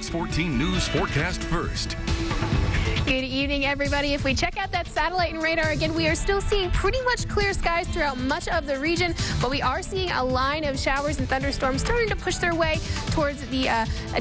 Fox 14 News forecast first. Good evening, everybody. If we check out that satellite and radar again, we are still seeing pretty much clear skies throughout much of the region, but we are seeing a line of showers and thunderstorms starting to push their way towards the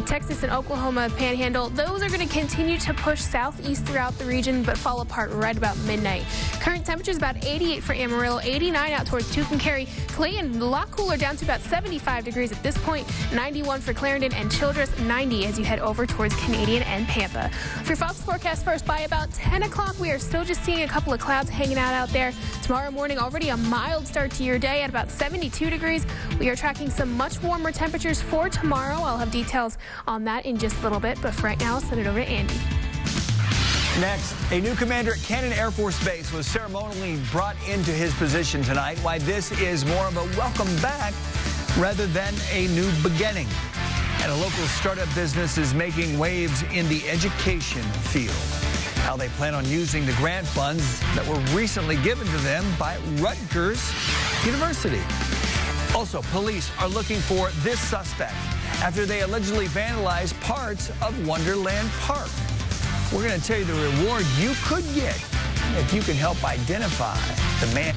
Texas and Oklahoma panhandle. Those are going to continue to push southeast throughout the region, but fall apart right about midnight. Current temperature is about 88 for Amarillo, 89 out towards Tucumcari. Clayton, a lot cooler, down to about 75 degrees at this point, 91 for Clarendon, and Childress, 90 as you head over towards Canadian and Pampa. For your Fox forecast first, by about 10 o'clock, we are still just seeing a couple of clouds hanging out there. Tomorrow morning, already a mild start to your day at about 72 degrees. We are tracking some much warmer temperatures for tomorrow. I'll have details on that in just a little bit, but for right now, I'll send it over to Andy. Next, a new commander at Cannon Air Force Base was ceremonially brought into his position tonight. Why this is more of a welcome back rather than a new beginning. And a local startup business is making waves in the education field. How they plan on using the grant funds that were recently given to them by Rutgers University. Also, police are looking for this suspect after they allegedly vandalized parts of Wonderland Park. We're going to tell you the reward you could get if you can help identify the man.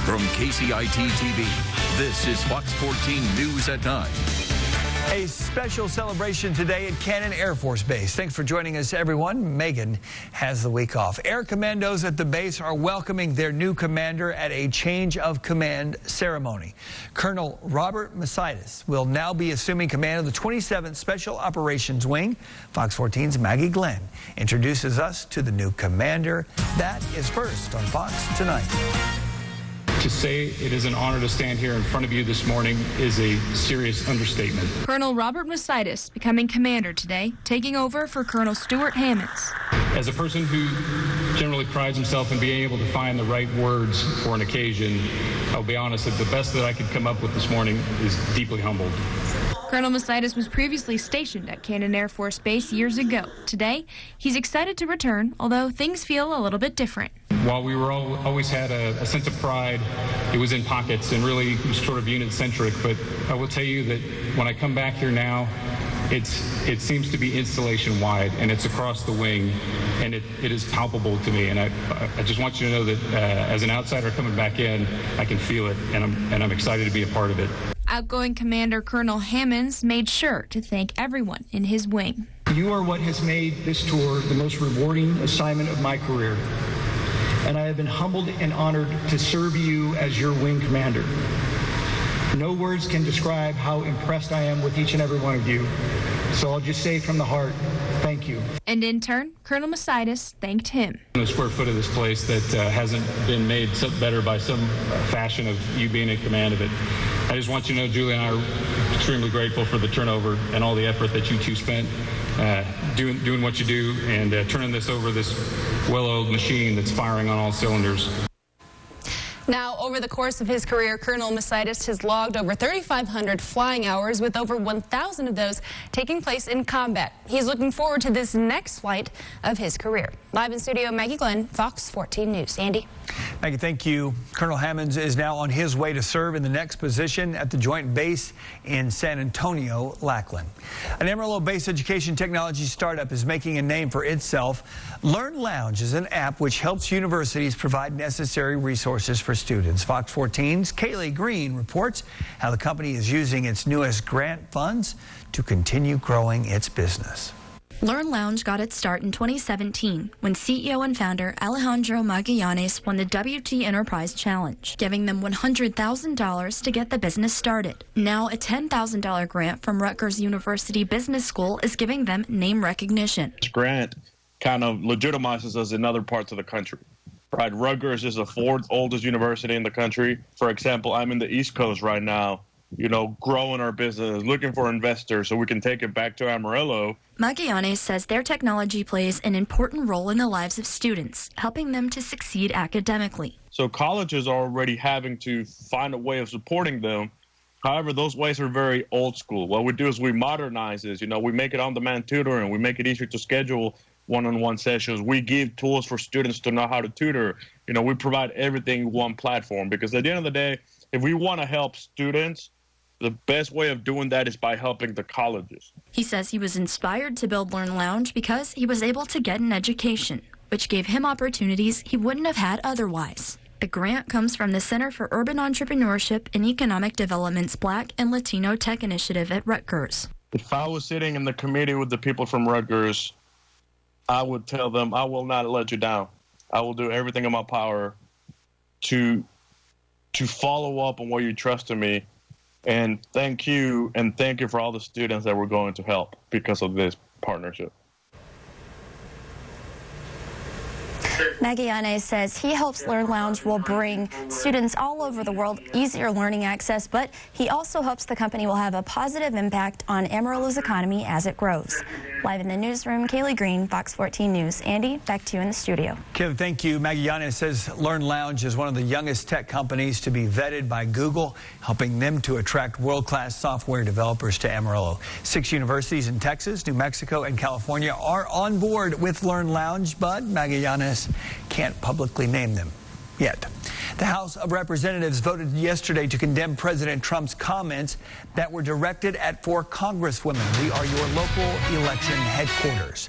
From KCIT TV, this is Fox 14 News at 9. A special celebration today at Cannon Air Force Base. Thanks for joining us, everyone. Megan has the week off. Air Commandos at the base are welcoming their new commander at a change of command ceremony. Colonel Robert Masitis will now be assuming command of the 27th Special Operations Wing. Fox 14's Maggie Glenn introduces us to the new commander. That is first on Fox Tonight. To say it is an honor to stand here in front of you this morning is a serious understatement. Colonel Robert Masitis becoming commander today, taking over for Colonel Stuart Hammonds. As a person who generally prides himself in being able to find the right words for an occasion, I'll be honest that the best that I could come up with this morning is deeply humbled. Colonel Masitis was previously stationed at Cannon Air Force Base years ago. Today, he's excited to return, although things feel a little bit different. While we were always had a sense of pride, it was in pockets and really sort of unit-centric. But I will tell you that when I come back here now, it seems to be installation-wide, and it's across the wing, and it is palpable to me. And I just want you to know that as an outsider coming back in, I can feel it, and I'm excited to be a part of it. Outgoing Commander Colonel Hammonds made sure to thank everyone in his wing. You are what has made this tour the most rewarding assignment of my career, and I have been humbled and honored to serve you as your wing commander. No words can describe how impressed I am with each and every one of you, so I'll just say from the heart, thank you. And in turn, Colonel Masitis thanked him. The square foot of this place that hasn't been made better by some fashion of you being in command of it. I just want you to know, Julie and I are extremely grateful for the turnover and all the effort that you two spent doing what you do and turning this over, this well-oiled machine that's firing on all cylinders. Now, over the course of his career, Colonel Masitis has logged over 3,500 flying hours, with over 1,000 of those taking place in combat. He's looking forward to this next flight of his career. Live in studio, Maggie Glenn, Fox 14 News. Andy. Maggie, thank you. Colonel Hammonds is now on his way to serve in the next position at the Joint Base in San Antonio, Lackland. An Amarillo-based education technology startup is making a name for itself. Learn Lounge is an app which helps universities provide necessary resources for students. Fox 14's Kaylee Green reports how the company is using its newest grant funds to continue growing its business. Learn Lounge got its start in 2017 when CEO and founder Alejandro Magallanes won the WT Enterprise Challenge, giving them $100,000 to get the business started. Now, a $10,000 grant from Rutgers University Business School is giving them name recognition. This grant kind of legitimizes us in other parts of the country. Right, Rutgers is the fourth oldest university in the country. For example, I'm in the East Coast right now, growing our business, looking for investors so we can take it back to Amarillo. Magallanes says their technology plays an important role in the lives of students, helping them to succeed academically. So colleges are already having to find a way of supporting them. However, those ways are very old school. What we do is we modernize this. We make it on-demand tutoring. We make it easier to schedule one-on-one sessions. We give tools for students to know how to tutor. We provide everything in one platform, because at the end of the day, if we want to help students the best way of doing that is by helping the colleges. He says he was inspired to build Learn Lounge because he was able to get an education, which gave him opportunities he wouldn't have had otherwise. The grant comes from the Center for Urban Entrepreneurship and Economic Development's Black and Latino Tech Initiative at Rutgers. If I was sitting in the committee with the people from Rutgers, I would tell them, I will not let you down. I will do everything in my power to follow up on what you trusted me. And thank you for all the students that we're going to help because of this partnership. Magallanes says he hopes Learn Lounge will bring students all over the world easier learning access, but he also hopes the company will have a positive impact on Amarillo's economy as it grows. Live in the newsroom, Kaylee Green, Fox 14 News. Andy, back to you in the studio. Kaylee, thank you. Magallanes says Learn Lounge is one of the youngest tech companies to be vetted by Google, helping them to attract world-class software developers to Amarillo. 6 universities in Texas, New Mexico, and California are on board with Learn Lounge, but Magallanes can't publicly name them yet. The House of Representatives voted yesterday to condemn President Trump's comments that were directed at 4 congresswomen. We are your local election headquarters.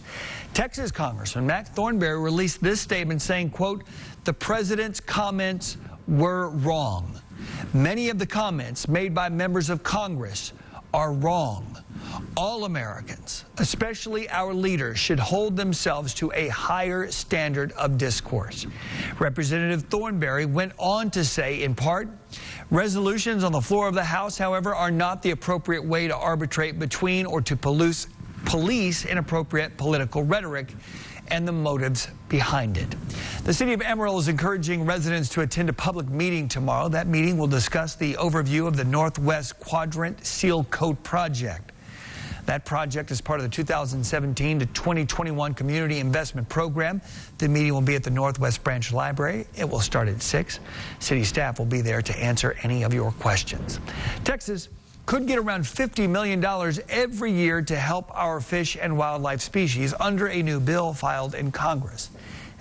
Texas Congressman Matt Thornberry released this statement saying, quote, "The president's comments were wrong. Many of the comments made by members of Congress are wrong. All Americans, especially our leaders, should hold themselves to a higher standard of discourse." Representative Thornberry went on to say, in part, resolutions on the floor of the House, however, are not the appropriate way to arbitrate between or to police inappropriate political rhetoric and the motives behind it. The city of Amarillo is encouraging residents to attend a public meeting tomorrow. That meeting will discuss the overview of the Northwest Quadrant Seal Coat Project. That project is part of the 2017 to 2021 Community Investment Program. The meeting will be at the Northwest Branch Library. It will start at 6. City staff will be there to answer any of your questions. Texas could get around $50 million every year to help our fish and wildlife species under a new bill filed in Congress.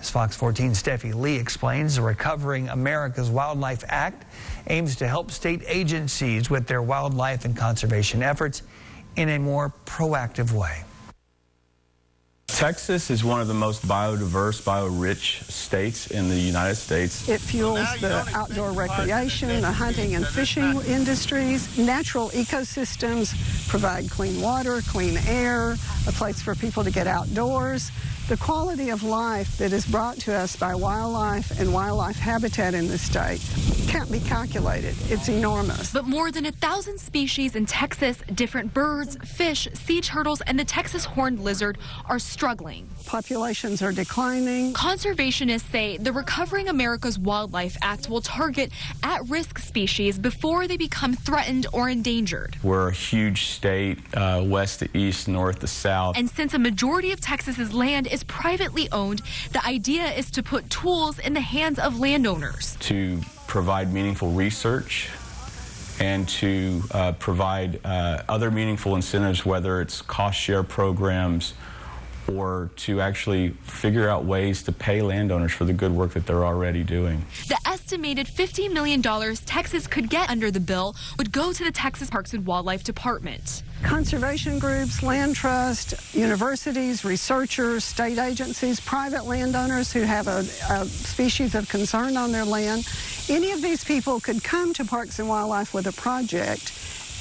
As Fox 14's Steffi Lee explains, the Recovering America's Wildlife Act aims to help state agencies with their wildlife and conservation efforts in a more proactive way. Texas is one of the most biodiverse, bio-rich states in the United States. It fuels the outdoor recreation, the hunting and fishing industries. Natural ecosystems provide clean water, clean air, a place for people to get outdoors. The quality of life that is brought to us by wildlife and wildlife habitat in the state can't be calculated. It's enormous. But more than 1,000 species in Texas, different birds, fish, sea turtles, and the Texas horned lizard are struggling. Populations are declining. Conservationists say the Recovering America's Wildlife Act will target at-risk species before they become threatened or endangered. We're a huge state, west to east, north to south. And since a majority of Texas's land is privately owned, the idea is to put tools in the hands of landowners. To provide meaningful research and to provide other meaningful incentives, whether it's cost share programs or to actually figure out ways to pay landowners for the good work that they're already doing. The estimated $50 million Texas could get under the bill would go to the Texas Parks and Wildlife Department. Conservation groups, land trust, universities, researchers, state agencies, private landowners who have a species of concern on their land. Any of these people could come to Parks and Wildlife with a project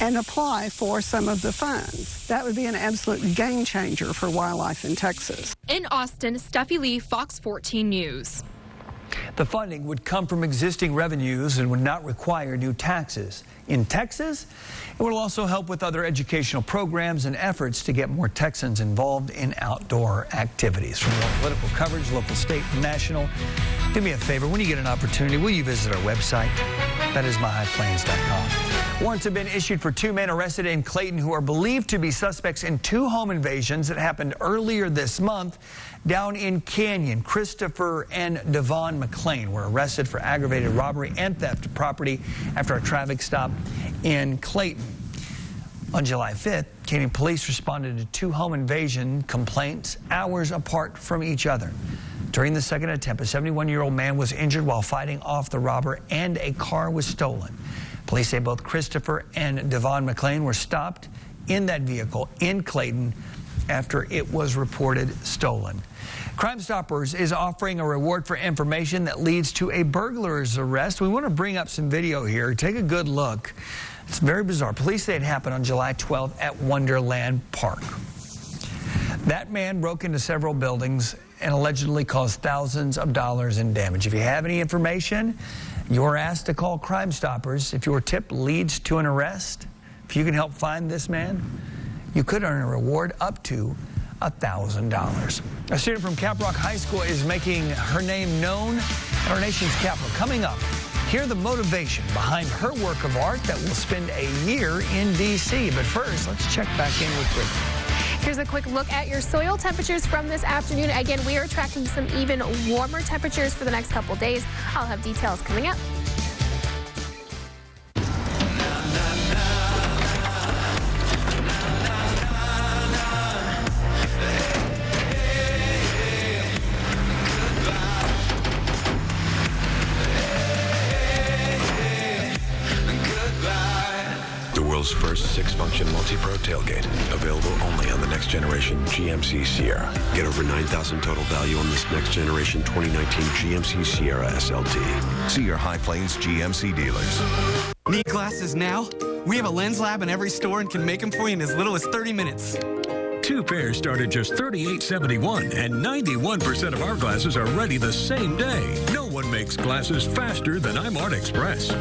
and apply for some of the funds. That would be an absolute game changer for wildlife in Texas. In Austin, Steffi Lee, Fox 14 News. The funding would come from existing revenues and would not require new taxes. In Texas, it will also help with other educational programs and efforts to get more Texans involved in outdoor activities. For more political coverage, local, state, and national, do me a favor. When you get an opportunity, will you visit our website? That is myhighplains.com. Warrants have been issued for 2 men arrested in Clayton who are believed to be suspects in 2 home invasions that happened earlier this month down in Canyon. Christopher and Devon McLean were arrested for aggravated robbery and theft of property after a traffic stop in Clayton. On July 5th, Canyon police responded to 2 home invasion complaints hours apart from each other. During the second attempt, a 71-year-old man was injured while fighting off the robber and a car was stolen. Police say both Christopher and Devon McLean were stopped in that vehicle in Clayton after it was reported stolen. Crime Stoppers is offering a reward for information that leads to a burglar's arrest. We want to bring up some video here. Take a good look. It's very bizarre. Police say it happened on July 12th at Wonderland Park. That man broke into several buildings and allegedly caused thousands of dollars in damage. If you have any information, you're asked to call Crime Stoppers. If your tip leads to an arrest, if you can help find this man, you could earn a reward up to $1,000. A student from Caprock High School is making her name known at our nation's capital. Coming up, hear the motivation behind her work of art that will spend a year in D.C. But first, let's check back in with Brittany. Here's a quick look at your soil temperatures from this afternoon. Again, we are tracking some even warmer temperatures for the next couple days. I'll have details coming up. First 6-function multi-pro tailgate, available only on the next generation GMC Sierra. Get over $9,000 total value on this next generation 2019 GMC Sierra SLT. See your High Plains GMC dealers. Need glasses now? We have a lens lab in every store and can make them for you in as little as 30 minutes. 2 pairs start at just $38.71, and 91% of our glasses are ready the same day. No one makes glasses faster than I'm Art Express.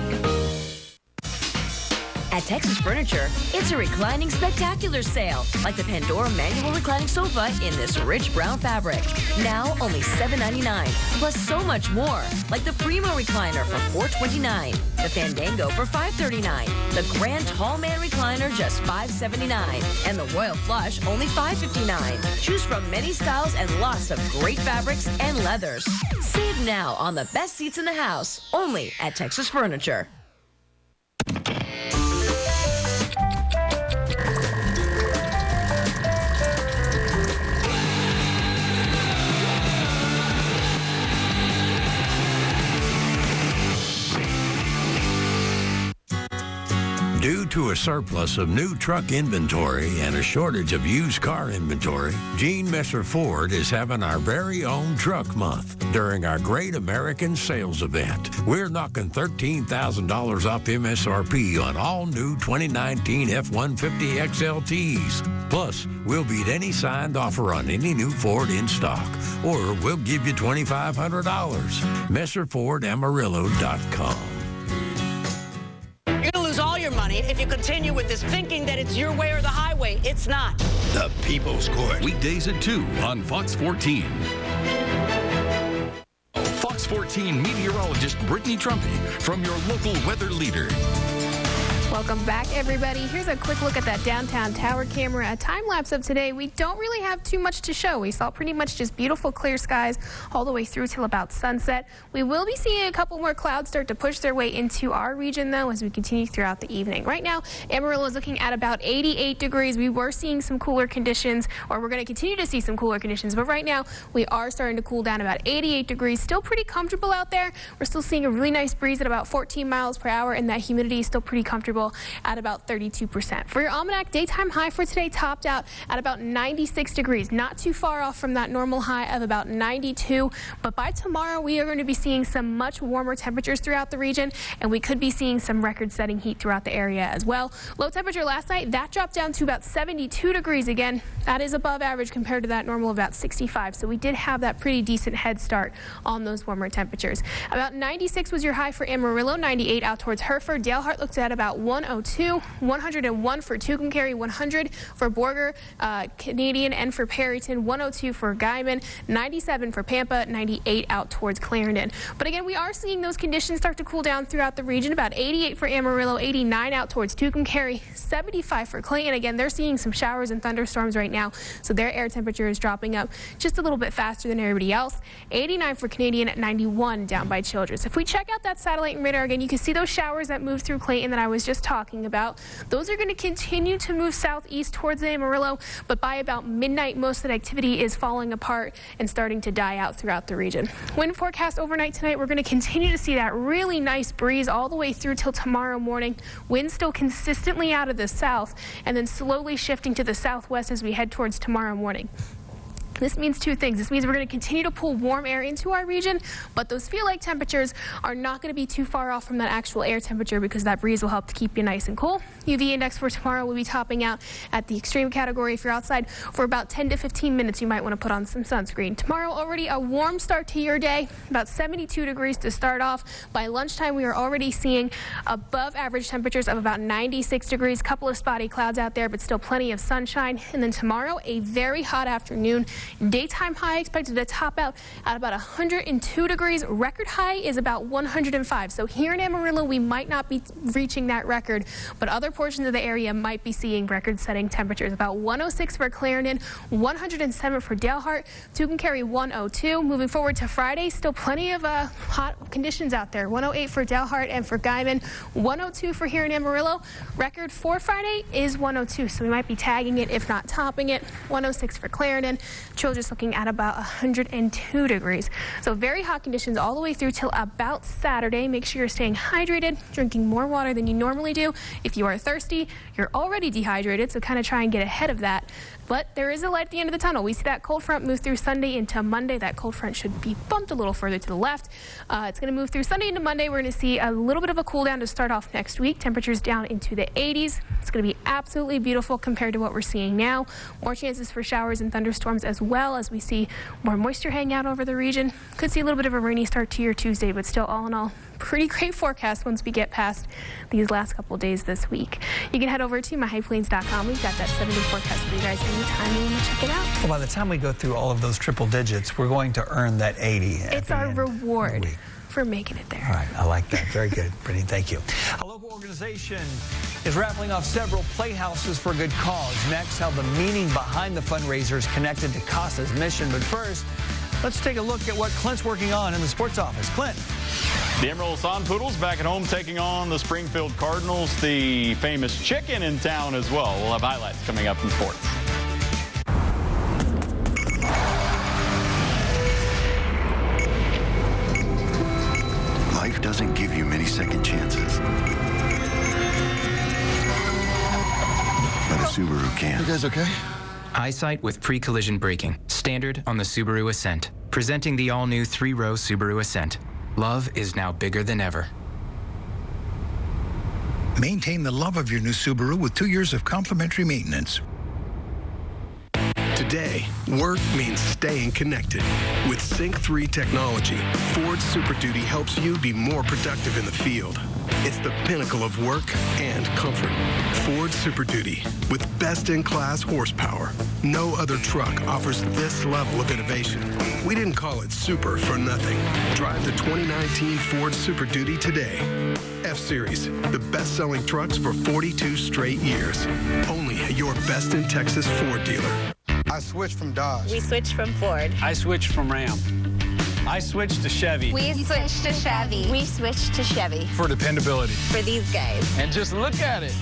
At Texas Furniture, it's a reclining spectacular sale, like the Pandora manual reclining sofa in this rich brown fabric. Now only $7.99, plus so much more, like the Primo recliner for $4.29, the Fandango for $5.39, the Grand Tall Man recliner just $5.79, and the Royal Flush only $5.59. Choose from many styles and lots of great fabrics and leathers. Save now on the best seats in the house, only at Texas Furniture. Due to a surplus of new truck inventory and a shortage of used car inventory, Gene Messer Ford is having our very own Truck Month during our Great American Sales Event. We're knocking $13,000 off MSRP on all new 2019 F-150 XLTs. Plus, we'll beat any signed offer on any new Ford in stock, or we'll give you $2,500. MesserFordAmarillo.com. You're going to lose all your money if you continue with this thinking that it's your way or the highway. It's not. The People's Court. Weekdays at 2 on Fox 14. Fox 14 meteorologist Brittany Trumpy from your local weather leader. Welcome back, everybody. Here's a quick look at that downtown tower camera. A time lapse of today. We don't really have too much to show. We saw pretty much just beautiful clear skies all the way through till about sunset. We will be seeing a couple more clouds start to push their way into our region, though, as we continue throughout the evening. Right now, Amarillo is looking at about 88 degrees. We were seeing some cooler conditions, or we're going to continue to see some cooler conditions, but right now we are starting to cool down about 88 degrees. Still pretty comfortable out there. We're still seeing a really nice breeze at about 14 miles per hour, and that humidity is still pretty comfortable at about 32%. For your almanac, daytime high for today topped out at about 96 degrees. Not too far off from that normal high of about 92. But by tomorrow, we are going to be seeing some much warmer temperatures throughout the region, and we could be seeing some record-setting heat throughout the area as well. Low temperature last night, that dropped down to about 72 degrees again. That is above average compared to that normal of about 65. So we did have that pretty decent head start on those warmer temperatures. About 96 was your high for Amarillo, 98 out towards Hereford. Dalehart looked at about 102. 101 for Tucumcari, 100 for Borger, Canadian, and for Perryton, 102 for Guyman, 97 for Pampa, 98 out towards Clarendon. But again, we are seeing those conditions start to cool down throughout the region. About 88 for Amarillo, 89 out towards Tucumcari, 75 for Clayton. Again, they're seeing some showers and thunderstorms right now, so their air temperature is dropping up just a little bit faster than everybody else. 89 for Canadian, 91 down by Childress. If we check out that satellite and radar again, you can see those showers that move through Clayton that I was just just talking about. Those are going to continue to move southeast towards Amarillo, but by about midnight, most of that activity is falling apart and starting to die out throughout the region. Wind forecast overnight tonight, we're going to continue to see that really nice breeze all the way through till tomorrow morning. Winds still consistently out of the south and then slowly shifting to the southwest as we head towards tomorrow morning. This means two things. This means we're going to continue to pull warm air into our region, but those feel-like temperatures are not going to be too far off from that actual air temperature because that breeze will help to keep you nice and cool. UV index for tomorrow will be topping out at the extreme category. If you're outside for about 10 to 15 minutes, you might want to put on some sunscreen. Tomorrow, already a warm start to your day, about 72 degrees to start off. By lunchtime, we are already seeing above average temperatures of about 96 degrees. Couple of spotty clouds out there, but still plenty of sunshine. And then tomorrow, a very hot afternoon. Daytime high expected to top out at about 102 degrees. Record high is about 105. So here in Amarillo, we might not be reaching that record, but other portions of the area might be seeing record-setting temperatures. About 106 for Clarendon, 107 for Dalehart, Tucumcari 102. Moving forward to Friday, still plenty of hot conditions out there. 108 for Dalehart and for Guyman, 102 for here in Amarillo. Record for Friday is 102, so we might be tagging it, if not topping it. 106 for Clarendon. Children's looking at about 102 degrees. So very hot conditions all the way through till about Saturday. Make sure you're staying hydrated, drinking more water than you normally do. If you are thirsty, you're already dehydrated, so kind of try and get ahead of that. But there is a light at the end of the tunnel. We see that cold front move through Sunday into Monday. That cold front should be bumped a little further to the left. It's going to move through Sunday into Monday. We're going to see a little bit of a cool down to start off next week. Temperatures down into the 80s. It's going to be absolutely beautiful compared to what we're seeing now. More chances for showers and thunderstorms as well as we see more moisture hang out over the region. Could see a little bit of a rainy start to your Tuesday, but still all in all, pretty great forecast once we get past these last couple days this week. You can head over to myhighplains.com. We've got that 7-day forecast for you guys anytime you want to check it out. Well, by the time we go through all of those triple digits, we're going to earn that 80. It's our reward for making it there. All right, I like that. Very good, Brittany. Thank you. A local organization is raffling off several playhouses for a good cause. Next, how the meaning behind the fundraiser is connected to CASA's mission. But first, let's take a look at what Clint's working on in the sports office. Clint. The Emerald Sun Poodles back at home taking on the Springfield Cardinals, the famous chicken in town as well. We'll have highlights coming up in sports. Life doesn't give you many second chances. But a Subaru can. You guys okay? Eyesight with pre-collision braking. Standard on the Subaru Ascent. Presenting the all-new 3-row Subaru Ascent. Love is now bigger than ever. Maintain the love of your new Subaru with 2 years of complimentary maintenance. Today, work means staying connected. With Sync 3 technology, Ford Super Duty helps you be more productive in the field. It's the pinnacle of work and comfort. Ford Super Duty, with best-in-class horsepower. No other truck offers this level of innovation. We didn't call it super for nothing. Drive the 2019 Ford Super Duty today. F-Series, the best-selling trucks for 42 straight years. Only at your Best in Texas Ford dealer. I switched from Dodge. We switched from Ford. I switched from Ram. I switched to Chevy. We switched to Chevy. We switched to Chevy. For dependability. For these guys. And just look at it.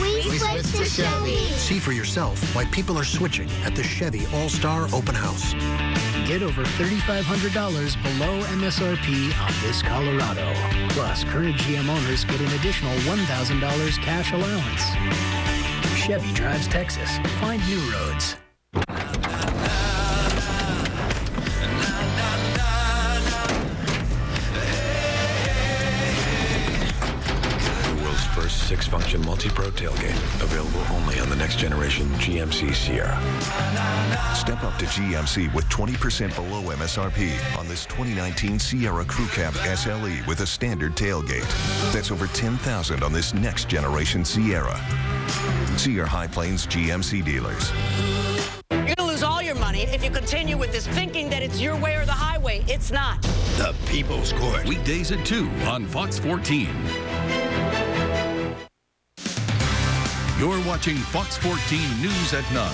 We switched to Chevy. See for yourself why people are switching at the Chevy All-Star Open House. Get over $3,500 below MSRP on this Colorado. Plus, current GM owners get an additional $1,000 cash allowance. Chevy drives Texas. Find new roads. First 6-function multi-pro tailgate, available only on the next generation GMC Sierra. Step up to GMC with 20% below MSRP on this 2019 Sierra Crew Cab SLE with a standard tailgate. That's over $10,000 on this next generation Sierra. See your High Plains GMC dealers. You're gonna lose all your money if you continue with this thinking that it's your way or the highway. It's not. The People's Court. Weekdays at 2 on Fox 14. You're watching Fox 14 News at 9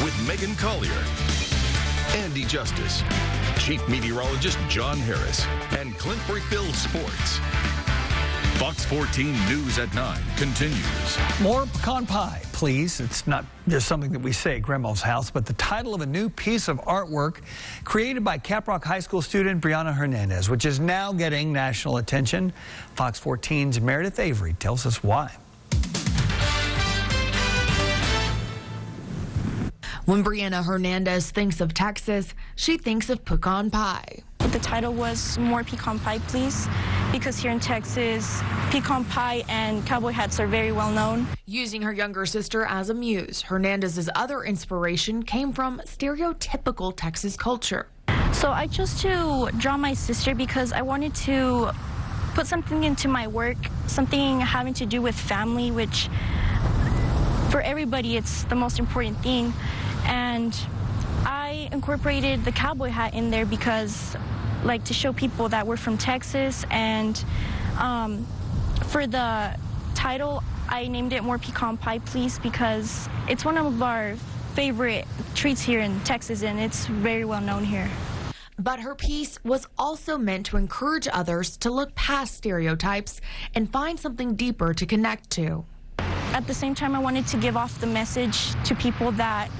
with Megan Collier, Andy Justice, Chief Meteorologist John Harris, and Clint Brickville Sports. Fox 14 News at 9 continues. More pecan pie, please. It's not just something that we say at Grandma's house, but the title of a new piece of artwork created by Caprock High School student Brianna Hernandez, which is now getting national attention. Fox 14's Meredith Avery tells us why. When Brianna Hernandez thinks of Texas, she thinks of pecan pie. The title was More Pecan Pie, Please, because here in Texas, pecan pie and cowboy hats are very well known. Using her younger sister as a muse, Hernandez's other inspiration came from stereotypical Texas culture. So I chose to draw my sister because I wanted to put something into my work, something having to do with family, which for everybody it's the most important thing. And I incorporated the cowboy hat in there because, like, to show people that we're from Texas. And for the title, I named it More Pecan Pie, Please, because it's one of our favorite treats here in Texas, and it's very well known here. But her piece was also meant to encourage others to look past stereotypes and find something deeper to connect to. At the same time, I wanted to give off the message to people that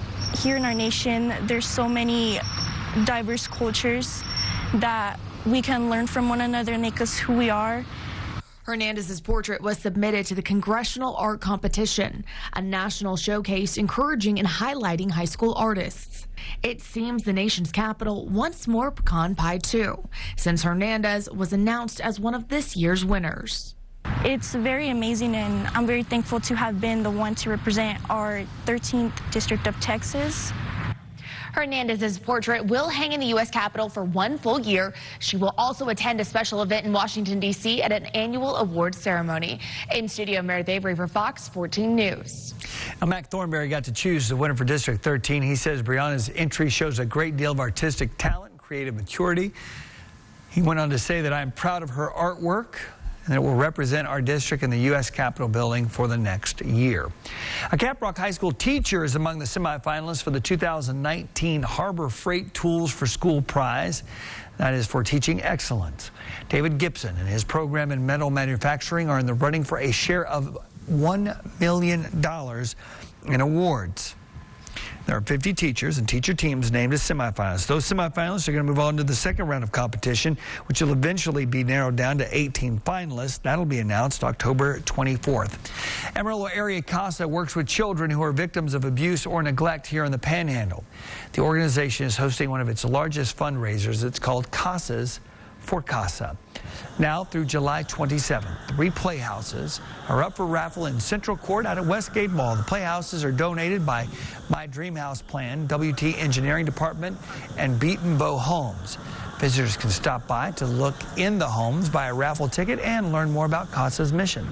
here in our nation, there's so many diverse cultures that we can learn from one another and make us who we are. Hernandez's portrait was submitted to the Congressional Art Competition, a national showcase encouraging and highlighting high school artists. It seems the nation's capital wants more pecan pie too, since Hernandez was announced as one of this year's winners. It's very amazing, and I'm very thankful to have been the one to represent our 13th District of Texas. Hernandez's portrait will hang in the U.S. Capitol for one full year. She will also attend a special event in Washington, D.C. at an annual awards ceremony. In studio, Meredith Avery for Fox 14 News. Now, Mac Thornberry got to choose the winner for District 13. He says Brianna's entry shows a great deal of artistic talent and creative maturity. He went on to say that I'm proud of her artwork, and it will represent our district in the U.S. Capitol building for the next year. A Caprock High School teacher is among the semifinalists for the 2019 Harbor Freight Tools for School Prize. That is for teaching excellence. David Gibson and his program in metal manufacturing are in the running for a share of $1 million in awards. There are 50 teachers and teacher teams named as semifinalists. Those semifinalists are going to move on to the second round of competition, which will eventually be narrowed down to 18 finalists. That'll be announced October 24th. Amarillo Area CASA works with children who are victims of abuse or neglect here in the Panhandle. The organization is hosting one of its largest fundraisers. It's called Casas for CASA. Now through July 27th, 3 playhouses are up for raffle in Central Court out at Westgate Mall. The playhouses are donated by My Dream House Plan, WT Engineering Department, and Beaton Bow Homes. Visitors can stop by to look in the homes, buy a raffle ticket, and learn more about CASA's mission.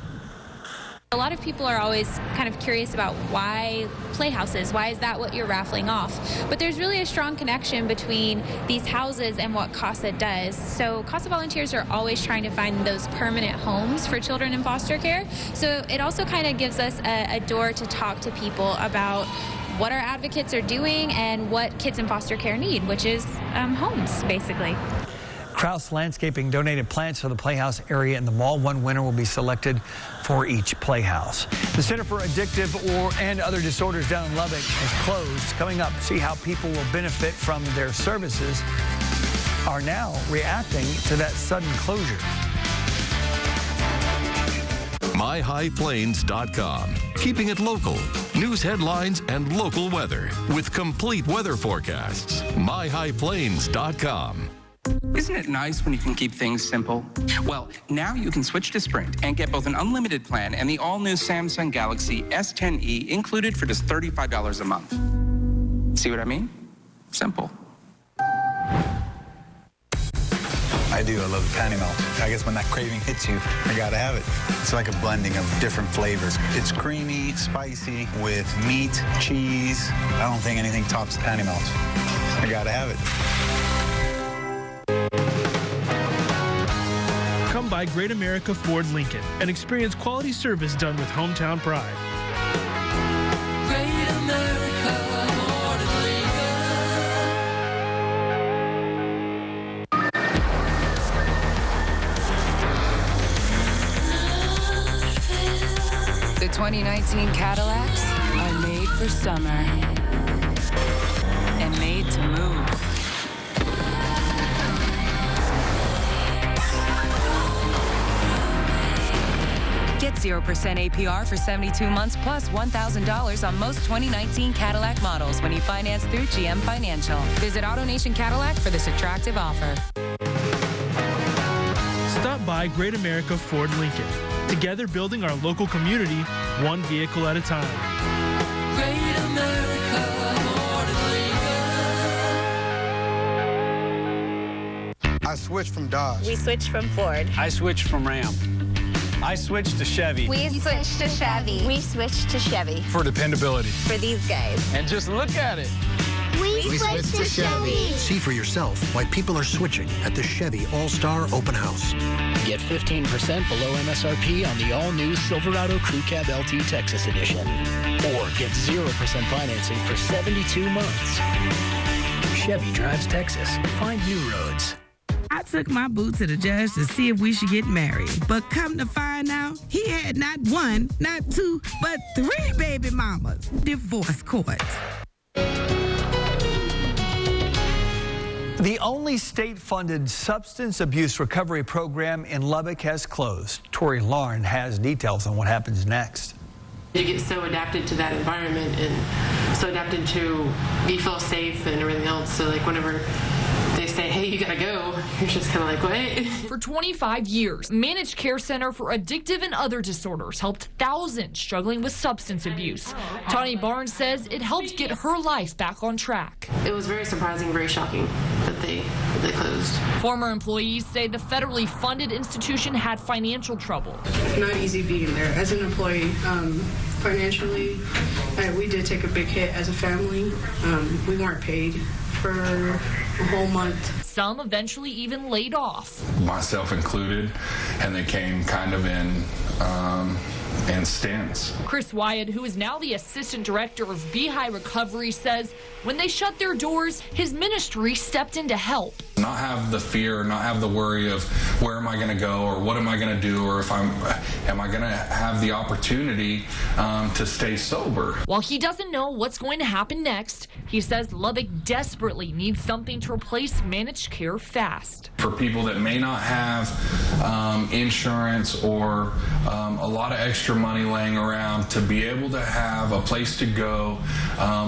A lot of people are always kind of curious about why playhouses, why is that what you're raffling off? But there's really a strong connection between these houses and what CASA does. So CASA volunteers are always trying to find those permanent homes for children in foster care. So it also kind of gives us a door to talk to people about what our advocates are doing and what kids in foster care need, which is homes, basically. Kraus Landscaping donated plants for the Playhouse area in the mall. One winner will be selected for each playhouse. The Center for Addictive and Other Disorders down in Lubbock is closed. Coming up, see how people will benefit from their services are now reacting to that sudden closure. MyHighPlains.com. Keeping it local. News headlines and local weather with complete weather forecasts. MyHighPlains.com. Isn't it nice when you can keep things simple? Well, now you can switch to Sprint and get both an unlimited plan and the all-new Samsung Galaxy S10e included for just $35 a month. See what I mean? Simple. I do. I love the patty melt. I guess when that craving hits you, I gotta have it. It's like a blending of different flavors. It's creamy, spicy, with meat, cheese. I don't think anything tops the patty melt. I gotta have it. Come by Great America Ford Lincoln and experience quality service done with hometown pride. Great America Ford Lincoln. 2019 Cadillacs are made for summer and made to move. Get 0% APR for 72 months plus $1,000 on most 2019 Cadillac models when you finance through GM Financial. Visit AutoNation Cadillac for this attractive offer. Stop by Great America Ford Lincoln. Together building our local community, one vehicle at a time. Great America Ford Lincoln. I switched from Dodge. We switched from Ford. I switched from Ram. I switched to Chevy. We switched to Chevy. We switched to Chevy. For dependability. For these guys. And just look at it. We switched to Chevy. See for yourself why people are switching at the Chevy All-Star Open House. Get 15% below MSRP on the all-new Silverado Crew Cab LT Texas Edition. Or get 0% financing for 72 months. Chevy drives Texas. Find new roads. I took my boo to the judge to see if we should get married. But come to find out, he had not one, not two, but 3 baby mamas. Divorce court. The only state-funded substance abuse recovery program in Lubbock has closed. Tori Lauren has details on what happens next. You get so adapted to that environment and so adapted to you feel safe and everything else. So like whenever they say, hey, you gotta go, you're just kind of like, what? For 25 years, Managed Care Center for Addictive and Other Disorders helped thousands struggling with substance abuse. Tawny Barnes says it helped get her life back on track. It was very surprising, very shocking that they closed. Former employees say the federally funded institution had financial trouble. Not easy being there. As an employee, financially, we did take a big hit as a family. We weren't paid for a whole month. Some eventually even laid off. Myself included, and they came kind of in stints. Chris Wyatt, who is now the assistant director of Behi Recovery, says when they shut their doors, his ministry stepped in to help. Not have the fear, not have the worry of where am I going to go or what am I going to do or if am I going to have the opportunity to stay sober. While he doesn't know what's going to happen next, he says Lubbock desperately needs something to replace managed care fast. For people that may not have insurance or a lot of extra money laying around, to be able to have a place to go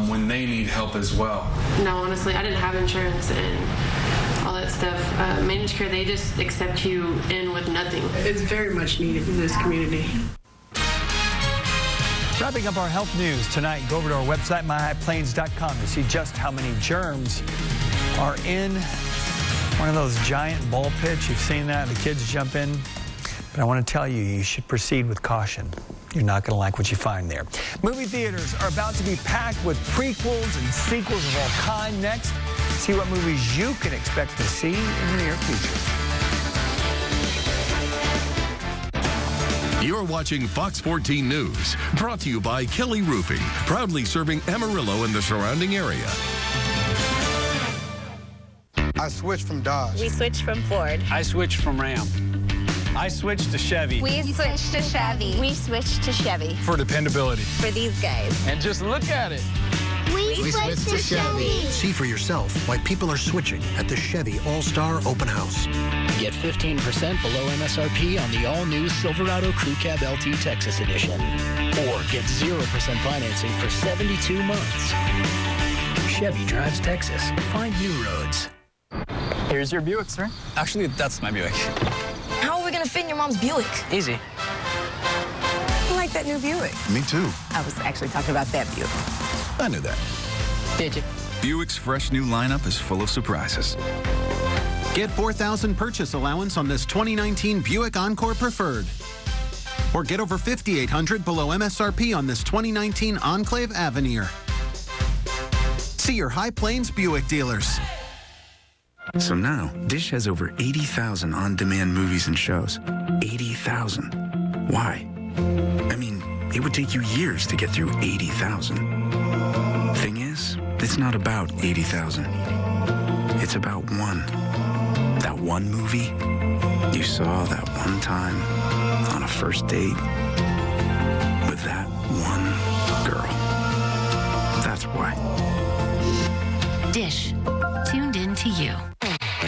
when they need help as well. No, honestly, I didn't have insurance and all that stuff. Managed care, they just accept you in with nothing. It's very much needed in this community. Wrapping up our health news tonight, go over to our website, myhighplains.com, to see just how many germs are in one of those giant ball pits. You've seen that. The kids jump in. But I want to tell you, you should proceed with caution. You're not going to like what you find there. Movie theaters are about to be packed with prequels and sequels of all kind. Next, see what movies you can expect to see in the near future. You're watching Fox 14 News, brought to you by Kelly Roofing, proudly serving Amarillo and the surrounding area. I switched from Dodge. We switched from Ford. I switched from Ram. I switched to Chevy. We switched to Chevy. We switched to Chevy. For dependability. For these guys. And just look at it. We switched to Chevy. See for yourself why people are switching at the Chevy All-Star Open House. Get 15% below MSRP on the all-new Silverado Crew Cab LT Texas Edition. Or get 0% financing for 72 months. Chevy drives Texas. Find new roads. Here's your Buick, sir. Actually, that's my Buick. How are we going to fit in your mom's Buick? Easy. I like that new Buick. Me too. I was actually talking about that Buick. I knew that. Did you? Buick's fresh new lineup is full of surprises. Get $4,000 purchase allowance on this 2019 Buick Encore Preferred. Or get over $5,800 below MSRP on this 2019 Enclave Avenir. See your High Plains Buick dealers. So now, Dish has over 80,000 on-demand movies and shows. 80,000. Why? I mean, it would take you years to get through 80,000. Thing is, it's not about 80,000. It's about one. That one movie you saw that one time on a first date. But that one girl, that's why. Dish, tuned in to you.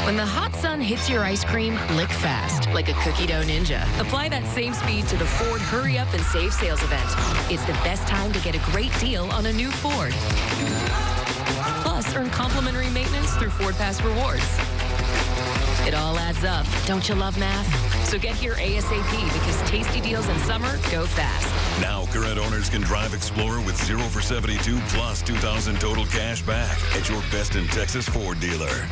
When the hot sun hits your ice cream, lick fast, like a cookie dough ninja. Apply that same speed to the Ford Hurry Up and Save sales event. It's the best time to get a great deal on a new Ford. Plus, earn complimentary maintenance through Ford Pass Rewards. It all adds up. Don't you love math? So get here ASAP because tasty deals in summer go fast. Now, current owners can drive Explorer with 0 for 72 plus 2,000 total cash back at your best in Texas Ford dealer.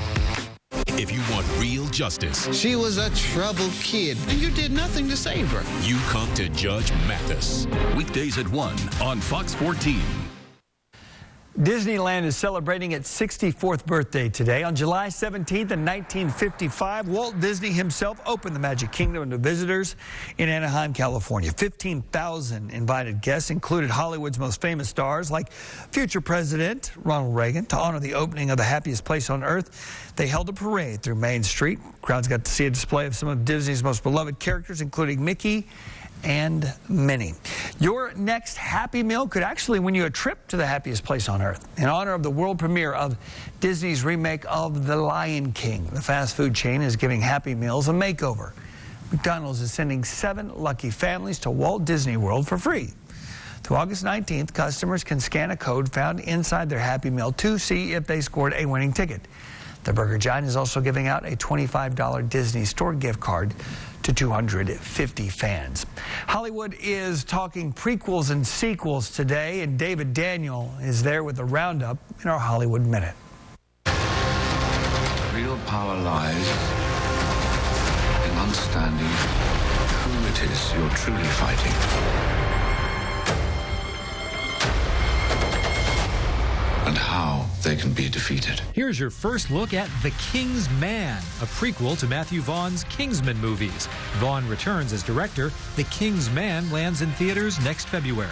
If you want real justice, she was a troubled kid, and you did nothing to save her. you come to Judge Mathis. Weekdays at 1 on Fox 14. Disneyland is celebrating its 64th birthday today. On July 17th in 1955, Walt Disney himself opened the Magic Kingdom to visitors in Anaheim, California. 15,000 invited guests included Hollywood's most famous stars like future President Ronald Reagan. To honor the opening of the happiest place on earth, they held a parade through Main Street. Crowds got to see a display of some of Disney's most beloved characters, including Mickey and Minnie. Your next Happy Meal could actually win you a trip to the happiest place on earth. In honor of the world premiere of Disney's remake of The Lion King, the fast food chain is giving Happy Meals a makeover. McDonald's is sending 7 lucky families to Walt Disney World for free. Through August 19th, customers can scan a code found inside their Happy Meal to see if they scored a winning ticket. The Burger Giant is also giving out a $25 Disney Store gift card to 250 fans. Hollywood is talking prequels and sequels today, and David Daniel is there with a roundup in our Hollywood Minute. Real power lies in understanding who it is you're truly fighting. And how they can be defeated. Here's your first look at The King's Man, a prequel to Matthew Vaughn's Kingsman movies. Vaughn returns as director. The King's Man lands in theaters next February.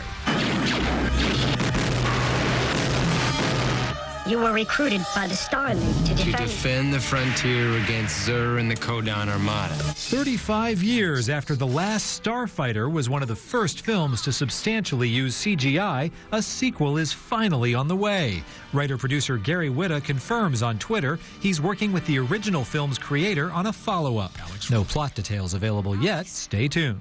You were recruited by the Star League to defend the frontier against Zur and the Kodan Armada. 35 years after The Last Starfighter was one of the first films to substantially use CGI, a sequel is finally on the way. Writer-producer Gary Whitta confirms on Twitter he's working with the original film's creator on a follow-up. No plot details available yet. Stay tuned.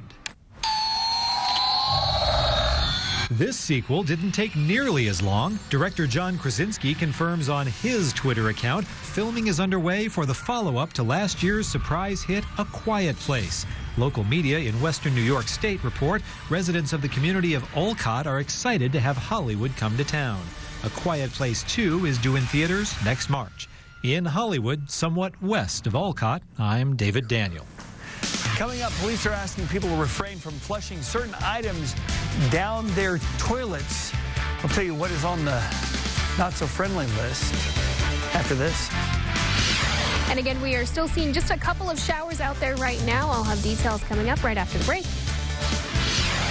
This sequel didn't take nearly as long. Director John Krasinski confirms on his Twitter account filming is underway for the follow-up to last year's surprise hit, A Quiet Place. Local media in western New York State report residents of the community of Olcott are excited to have Hollywood come to town. A Quiet Place 2 is due in theaters next March. In Hollywood, somewhat west of Olcott, I'm David Daniel. Coming up, police are asking people to refrain from flushing certain items down their toilets. I'll tell you what is on the not-so-friendly list after this. And again, we are still seeing just a couple of showers out there right now. I'll have details coming up right after the break.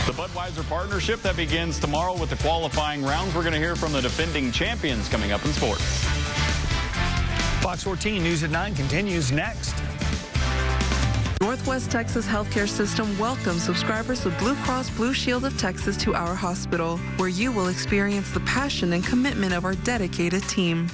The Budweiser partnership that begins tomorrow with the qualifying rounds. We're going to hear from the defending champions coming up in sports. Fox 14 News at 9 continues next. Northwest Texas Healthcare System welcomes subscribers of Blue Cross Blue Shield of Texas to our hospital, where you will experience the passion and commitment of our dedicated team.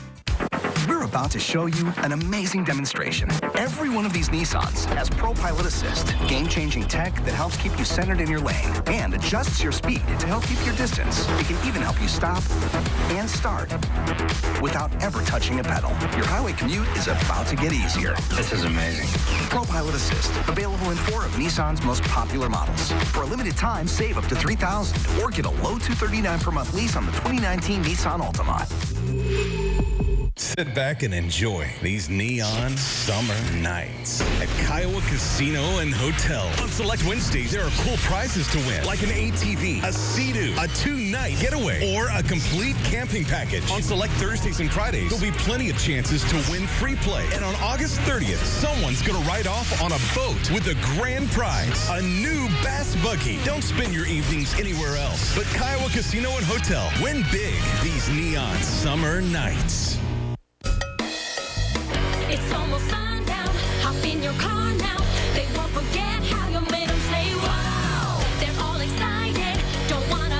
We're about to show you an amazing demonstration. Every one of these Nissans has Pro Pilot Assist, game-changing tech that helps keep you centered in your lane and adjusts your speed to help keep your distance. It can even help you stop and start without ever touching a pedal. Your highway commute is about to get easier. This is amazing. Pro Pilot Assist, available in 4 of Nissan's most popular models. For a limited time, save up to $3,000 or get a low $239 per month lease on the 2019 Nissan Altima. Sit back and enjoy these neon summer nights at Kiowa Casino and Hotel. On select Wednesdays, there are cool prizes to win, like an ATV, a Sea-Doo, a 2-night getaway, or a complete camping package. On select Thursdays and Fridays, there'll be plenty of chances to win free play. And on August 30th, someone's going to ride off on a boat with a grand prize, a new bass buggy. Don't spend your evenings anywhere else but Kiowa Casino and Hotel. Win big these neon summer nights. It's almost sundown. Hop in your car now. They won't forget how you made them say wow. They're all excited. Don't want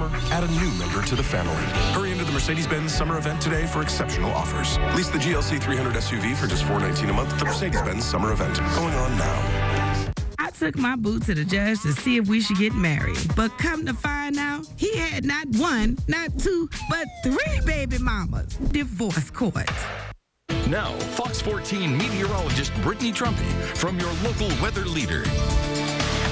summer, add a new member to the family. Hurry into the Mercedes-Benz summer event today for exceptional offers. Lease the GLC 300 SUV for just $419 a month at the Mercedes-Benz summer event. Going on now. I took my boo to the judge to see if we should get married. But come to find out, he had not one, not two, but 3 baby mamas. Divorce court. Now, Fox 14 meteorologist Brittany Trumpy from your local weather leader.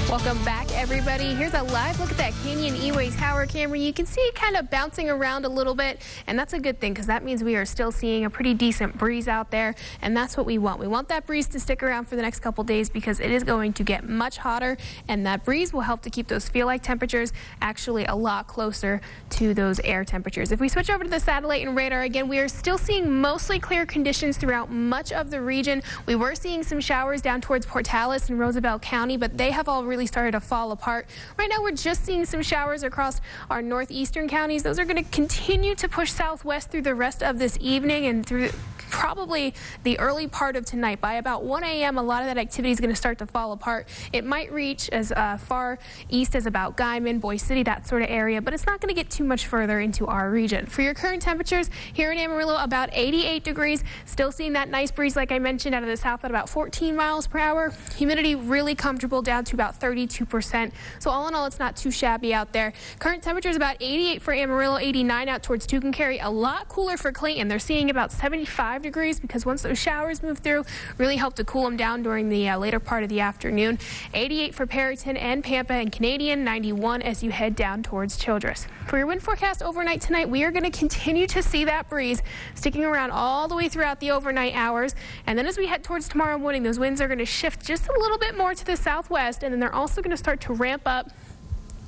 Welcome back, everybody. Here's a live look at that Canyon E-Way Tower camera. You can see it kind of bouncing around a little bit, and that's a good thing because that means we are still seeing a pretty decent breeze out there, and that's what we want. We want that breeze to stick around for the next couple days because it is going to get much hotter, and that breeze will help to keep those feel-like temperatures actually a lot closer to those air temperatures. If we switch over to the satellite and radar again, we are still seeing mostly clear conditions throughout much of the region. We were seeing some showers down towards Portales and Roosevelt County, but they have all really started to fall apart. Right now, we're just seeing some showers across our northeastern counties. Those are going to continue to push southwest through the rest of this evening and through probably the early part of tonight. By about 1 a.m., a lot of that activity is going to start to fall apart. It might reach as far east as about Guyman, Boise City, that sort of area, but it's not going to get too much further into our region. For your current temperatures here in Amarillo, about 88 degrees. Still seeing that nice breeze, like I mentioned, out of the south at about 14 miles per hour. Humidity really comfortable, down to about 32%. So all in all, it's not too shabby out there. Current temperature is about 88 for Amarillo, 89 out towards Tucumcari. A lot cooler for Clayton. They're seeing about 75 degrees because once those showers move through, really help to cool them down during the later part of the afternoon. 88 for Perryton and Pampa and Canadian, 91 as you head down towards Childress. For your wind forecast overnight tonight, we are going to continue to see that breeze sticking around all the way throughout the overnight hours. And then as we head towards tomorrow morning, those winds are going to shift just a little bit more to the southwest, and then they're also going to start to ramp up.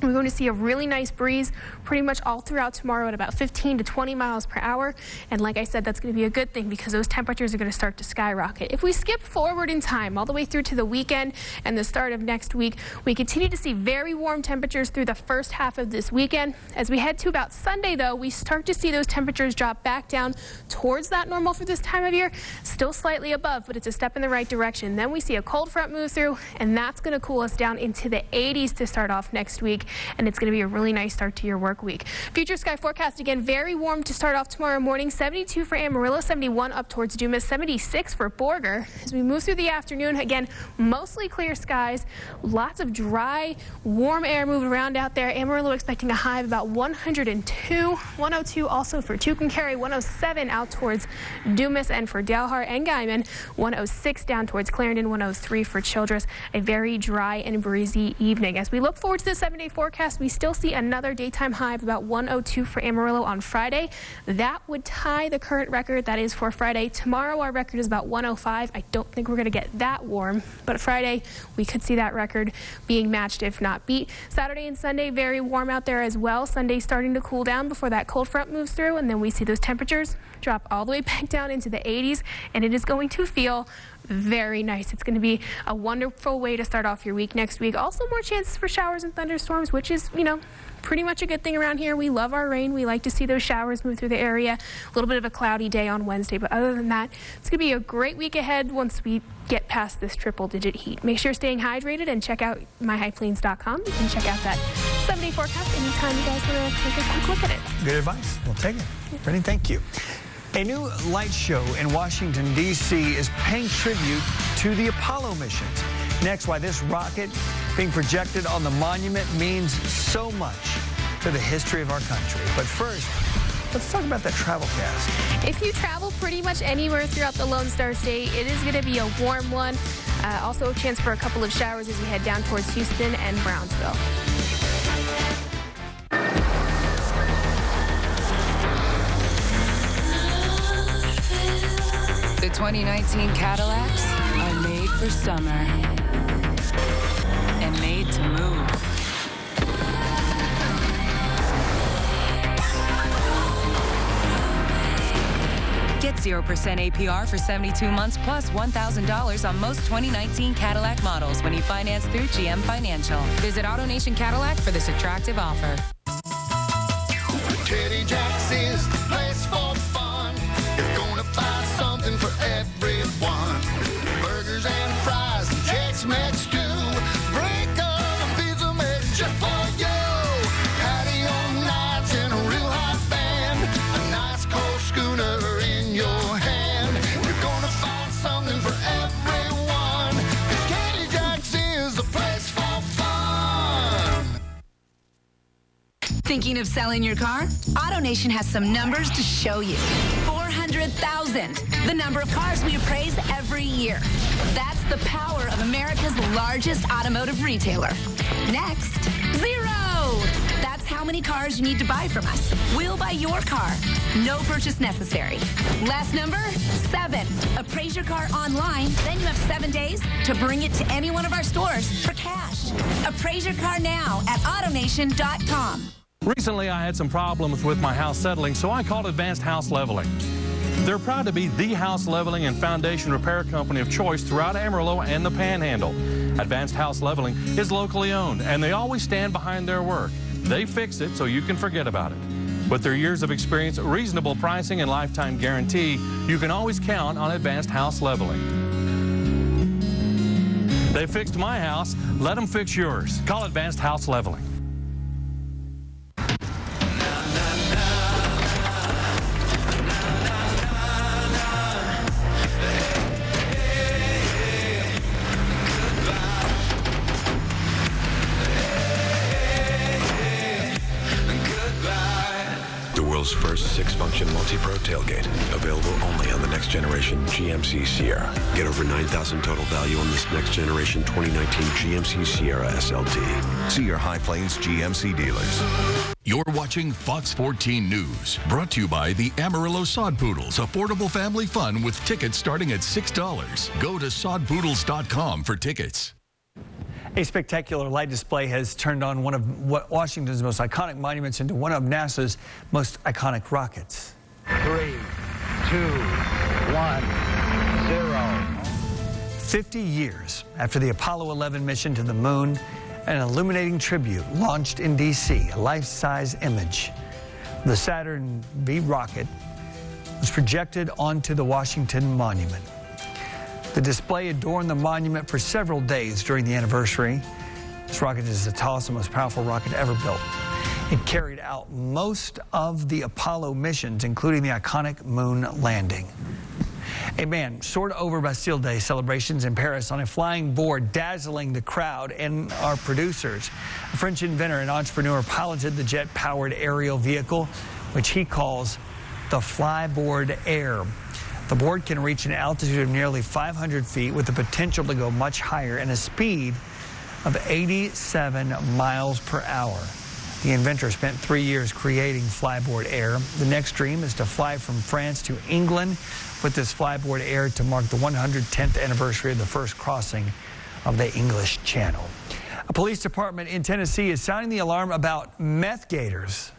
We're going to see a really nice breeze pretty much all throughout tomorrow at about 15 to 20 miles per hour. And like I said, that's going to be a good thing because those temperatures are going to start to skyrocket. If we skip forward in time all the way through to the weekend and the start of next week, we continue to see very warm temperatures through the first half of this weekend. As we head to about Sunday, though, we start to see those temperatures drop back down towards that normal for this time of year. Still slightly above, but it's a step in the right direction. Then we see a cold front move through, and that's going to cool us down into the 80s to start off next week. And it's going to be a really nice start to your work week. Future sky forecast again, very warm to start off tomorrow morning. 72 for Amarillo, 71 up towards Dumas, 76 for Borger. As we move through the afternoon, again, mostly clear skies, lots of dry, warm air moving around out there. Amarillo expecting a high of about 102, 102 also for Tucumcari, 107 out towards Dumas and for Delhar and Guyman, 106 down towards Clarendon, 103 for Childress. A very dry and breezy evening. As we look forward to the 7-day forecast, we still see another daytime high of about 102 for Amarillo on Friday. That would tie the current record. That is for Friday. Tomorrow our record is about 105. I don't think we're going to get that warm, but Friday we could see that record being matched if not beat. Saturday and Sunday very warm out there as well. Sunday starting to cool down before that cold front moves through, and then we see those temperatures drop all the way back down into the 80s, and it is going to feel very nice. It's going to be a wonderful way to start off your week next week. Also more chances for showers and thunderstorms, which is, you know, pretty much a good thing around here. We love our rain. We like to see those showers move through the area. A little bit of a cloudy day on Wednesday, but other than that, it's going to be a great week ahead once we get past this triple-digit heat. Make sure you're staying hydrated and check out myhighplains.com. You can check out that 7-day forecast anytime you guys want to take a quick look at it. Good advice. We'll take it. Brittany, thank you. A new light show in Washington, D.C. is paying tribute to the Apollo missions. Next, why this rocket being projected on the monument means so much to the history of our country. But first, let's talk about that travel cast. If you travel pretty much anywhere throughout the Lone Star State, it is going to be a warm one. Also a chance for a couple of showers as you head down towards Houston and Brownsville. The 2019 Cadillacs are made for summer and made to move. Get 0% APR for 72 months plus $1,000 on most 2019 Cadillac models when you finance through GM Financial. Visit AutoNation Cadillac for this attractive offer. Teddy Jack's is the place for fun. You're gonna find something for everyone. Burgers and fries and Tex-Mex too. Break up a pizza made just for you. Patio night. Thinking of selling your car? AutoNation has some numbers to show you. 400,000, the number of cars we appraise every year. That's the power of America's largest automotive retailer. Next, 0. That's how many cars you need to buy from us. We'll buy your car. No purchase necessary. Last number, 7. Appraise your car online, then you have 7 days to bring it to any one of our stores for cash. Appraise your car now at AutoNation.com. Recently, I had some problems with my house settling, so I called Advanced House Leveling. They're proud to be the house leveling and foundation repair company of choice throughout Amarillo and the Panhandle. Advanced House Leveling is locally owned, and they always stand behind their work. They fix it so you can forget about it. With their years of experience, reasonable pricing, and lifetime guarantee, you can always count on Advanced House Leveling. They fixed my house. Let them fix yours. Call Advanced House Leveling. First 6-function multi-pro tailgate, available only on the next generation GMC Sierra. Get over $9,000 total value on this next generation 2019 GMC Sierra SLT. See your High Plains GMC dealers. You're watching Fox 14 News, brought to you by the Amarillo Sod Poodles, affordable family fun with tickets starting at $6. Go to sodpoodles.com for tickets. A spectacular light display has turned on one of Washington's most iconic monuments into one of NASA's most iconic rockets. 3, 2, 1, 0. 50 years after the Apollo 11 mission to the moon, an illuminating tribute launched in D.C., a life-size image. The Saturn V rocket was projected onto the Washington Monument. The display adorned the monument for several days during the anniversary. This rocket is the tallest and most powerful rocket ever built. It carried out most of the Apollo missions, including the iconic moon landing. A man soared over Bastille Day celebrations in Paris on a flying board, dazzling the crowd and our producers. A French inventor and entrepreneur piloted the jet-powered aerial vehicle, which he calls the Flyboard Air. The board can reach an altitude of nearly 500 feet with the potential to go much higher and a speed of 87 miles per hour. The inventor spent 3 years creating Flyboard Air. The next dream is to fly from France to England with this Flyboard Air to mark the 110th anniversary of the first crossing of the English Channel. A police department in Tennessee is sounding the alarm about meth gators.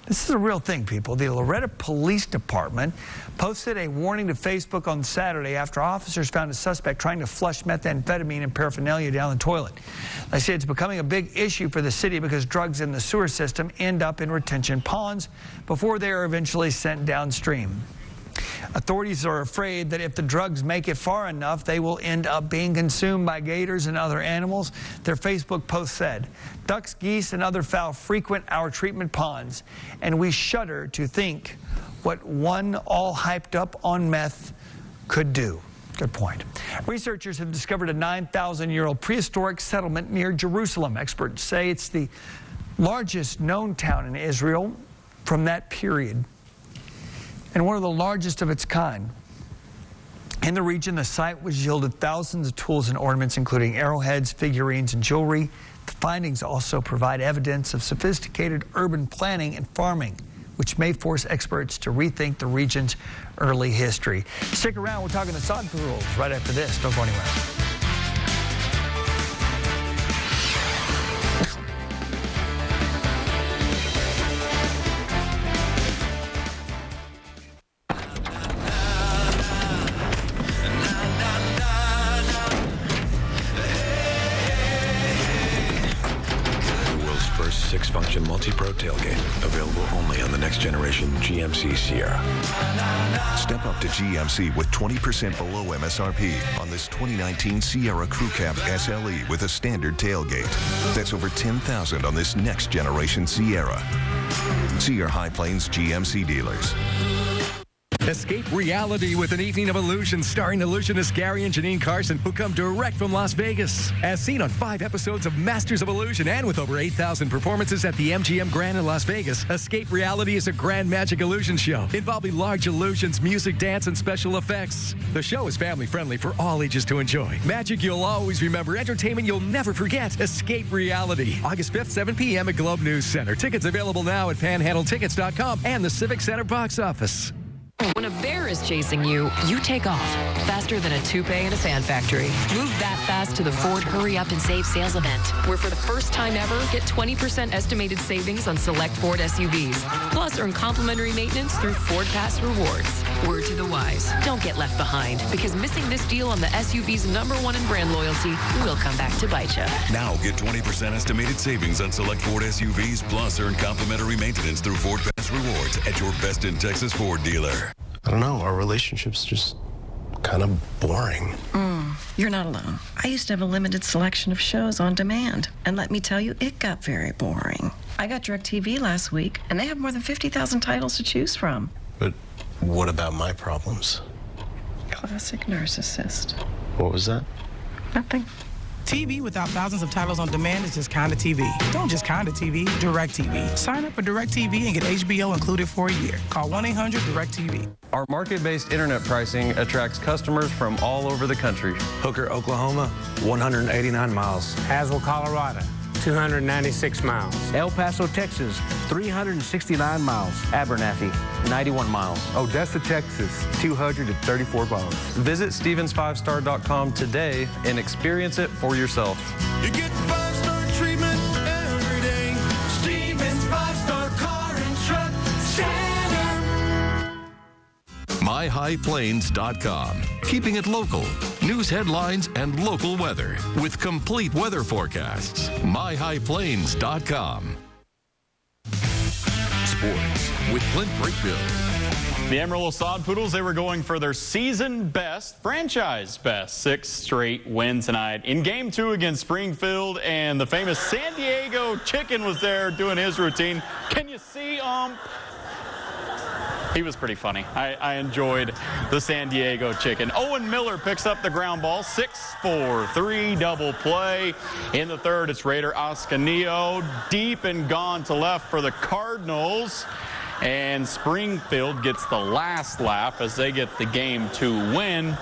This is a real thing, people. The Loretta Police Department posted a warning to Facebook on Saturday after officers found a suspect trying to flush methamphetamine and paraphernalia down the toilet. They say it's becoming a big issue for the city because drugs in the sewer system end up in retention ponds before they are eventually sent downstream. Authorities are afraid that if the drugs make it far enough, they will end up being consumed by gators and other animals. Their Facebook post said, "Ducks, geese, and other fowl frequent our treatment ponds, and we shudder to think what one all hyped up on meth could do." Good point. Researchers have discovered a 9,000-year-old prehistoric settlement near Jerusalem. Experts say it's the largest known town in Israel from that period, and one of the largest of its kind. In the region, the site was yielded thousands of tools and ornaments, including arrowheads, figurines, and jewelry. The findings also provide evidence of sophisticated urban planning and farming, which may force experts to rethink the region's early history. Stick around, we're talking the sod poodles right after this. Don't go anywhere. Six-function multi-pro tailgate, available only on the next generation GMC Sierra. Step up to GMC with 20% below MSRP on this 2019 Sierra Crew Cab SLE with a standard tailgate. That's over $10,000 on this next generation Sierra. See your High Plains GMC dealers. Escape reality with an evening of illusion starring illusionist Gary and Janine Carson, who come direct from Las Vegas. As seen on 5 episodes of Masters of Illusion and with over 8,000 performances at the MGM Grand in Las Vegas, Escape reality is a grand magic illusion show involving large illusions, music, dance, and special effects. The show is family-friendly for all ages to enjoy. Magic you'll always remember, entertainment you'll never forget. Escape reality. August 5th, 7 p.m. at Globe News Center. Tickets available now at panhandletickets.com and the Civic Center box office. When a bear is chasing you, you take off faster than a toupee in a sand factory. Move that fast to the Ford Hurry Up and Save sales event, where for the first time ever, get 20% estimated savings on select Ford SUVs. Plus, earn complimentary maintenance through Ford Pass Rewards. Word to the wise, don't get left behind, because missing this deal on the SUV's #1 in brand loyalty will come back to bite you. Now get 20% estimated savings on select Ford SUVs, plus earn complimentary maintenance through Ford Pass Rewards at your best in Texas Ford dealer. I don't know, our relationship's just kind of boring. You're not alone. I used to have a limited selection of shows on demand, and let me tell you, it got very boring. I got DirecTV last week, and they have more than 50,000 titles to choose from. But what about my problems? Classic narcissist. What was that? Nothing. TV without thousands of titles on demand is just kind of TV. Don't just kind of TV, DirecTV. Sign up for DirecTV and get HBO included for a year. Call 1-800-DirecTV. Our market-based internet pricing attracts customers from all over the country. Hooker, Oklahoma, 189 miles. Haswell, Colorado, 296 miles. El Paso, Texas, 369 miles. Abernathy, 91 miles. Odessa, Texas, 234 miles. Visit StevensFivestar.com today and experience it for yourself. You get 5-star treatment every day. Stevens 5-Star Car and Truck Center. MyHighPlains.com. Keeping it local. News headlines and local weather with complete weather forecasts. MyHighPlains.com. Sports with Clint Brakebill. The Amarillo Sod Poodles, they were going for their season best, franchise best, 6th straight win tonight in Game 2 against Springfield, and the famous San Diego Chicken was there doing his routine. Can you see He was pretty funny. I enjoyed the San Diego Chicken. Owen Miller picks up the ground ball, 6-4-3 double play. In the third, it's Raider Ascanio deep and gone to left for the Cardinals. And Springfield gets the last laugh as they get the Game 2 win,